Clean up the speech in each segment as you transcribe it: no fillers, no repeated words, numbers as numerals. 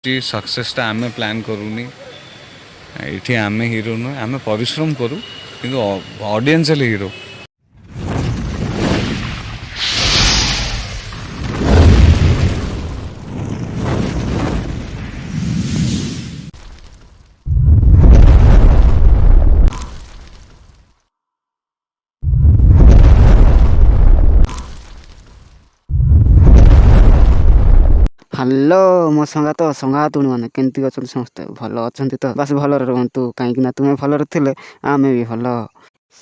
सक्सेसटा आम प्लान करूनी ये आम हिरो नुह आम परिश्रम करूँ कि ऑडियंस हेल्ले हिरो। हेलो मो संगात मैंने केमती अच्छा समस्ते भल अच्छा तो बस भल रुहतु कहीं तुम्हें भल थे आम भी भल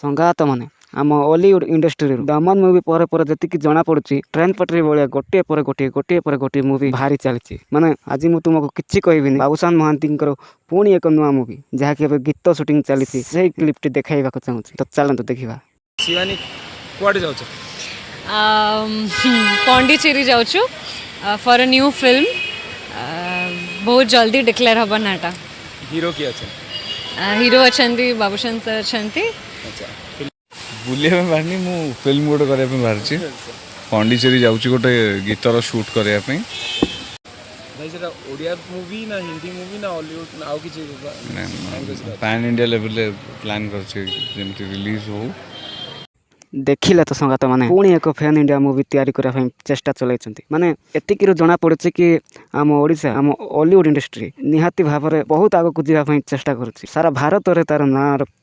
संगात मैंने आम हॉलीवुड इंडस्ट्री दमन मुवी पर जी जना पड़ी ट्रेन पटरी भाया गोटे पर गोटे गोटे पर गोटे मुवी बाहरी चली माने आज मुझे तुमको किसी कहबी बाबूसान महांती पुणी एक नुआ मुवी जहाँकि गीत सुटिंग चली से क्लिप्टी देखा चाहूँ तो चलतु देखा। शिवानी कुआडे जाउछ? पौंडीचेरी जाऊँ फॉर अ न्यू फिल्म बहुत जल्दी डिक्लेयर हम नाटा। हीरो किए अच्छा? हीरो अच्छा बाबूशान सर अच्छा। अच्छा बुलिया बाहरनी मु फिल्म गोटे करने बाहर पौंडीचेरी जाऊँ गोटे गीतर शूट करने भाई सेटा ओडिया मूवी ना हिंदी मूवी ना हॉलीवुड ना आउ किछि पैन इंडिया लेवल प्लान कर रिलीज हो देखिले तो संगात माने पुणी एक फैन इंडिया मुवी तैयारी करने चेष्टा चलाई माने एतिक जना पड़ी कि आम ओडिशा आम हॉलीवुड इंडस्ट्री निहाती भाव में बहुत आग को जावाई चेष्टा करुच्ची सारा भारत में तार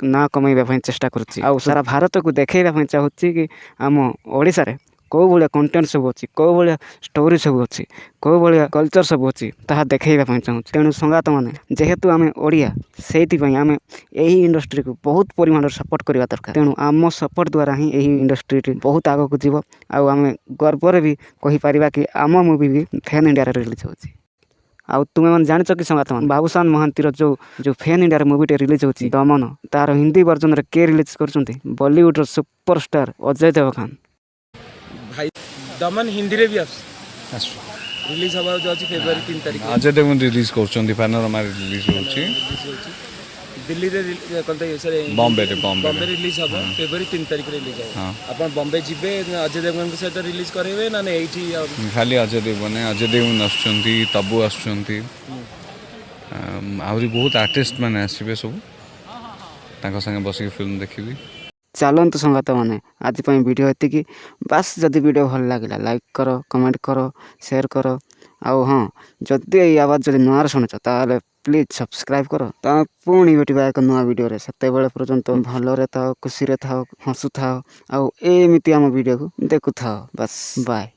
ना कमाइबा चेष्टा करुच्ची आ सारा भारत को देखा चाहूँगी कि आम ओडिशा रे कौ भाया कंटेंट सब अच्छी कौ भाया स्टोरी सब अच्छी कौ भाया कल्चर सब अच्छी ताहा देखा चाहूँ तेणु संगात मैंने जेहेतु आम ओडिया से आम यही इंडस्ट्री को बहुत परिमाण सपोर्ट करवा दरकार तेणु आम सपोर्ट द्वारा ही यही इंडस्ट्री बहुत आग को जीव आम गर्व भी कहीपर कि आम मुवी भी फैन इंडिया रिलीज होची। आउ तुम्हें मैंने जान कि संगात मान बाबूसान महांतीर जो फैन इंडिया मुवीटे रिलीज होची दमन तार हिंदी वर्जन रे के रिलीज कर बॉलीवुड सुपरस्टार अजय देवगन। भाई दमन हिंदी रे भी रिलीज हवा जो अछि फेब्रुआरी 3 तारिख अजय देवगन रिलीज करछन्ती पैनोरमा रिलीज होची दिल्ली रे कोनते सर बॉम्बे रिलीज हवा फेब्रुआरी 3 तारिख रिलीज हवा अपन बॉम्बे जिबे अजय देवगन के साथ रिलीज करेबे ना एठी खाली अजय देवगन आछन्ती तब्बू आछन्ती आउरी बहुत आर्टिस्ट माने आसीबे सब ताका संगे बसी फिल्म देखिबी। चलतु संगात मैंने आज वीडियो एति बास जदि वीडियो भल लगे लाइक करो कमेंट करो शेयर करो आउ हाँ जदि ये आवाज जब नुआ शुणुच ताले प्लीज सब्सक्राइब करो तो पुणी भेटा एक नुआ वीडियो से पर्यंत भलरे थाओ खुशी रे थाओ हसु थाओ आउ एमिति आम वीडियो को देखु थाओ बस बाय।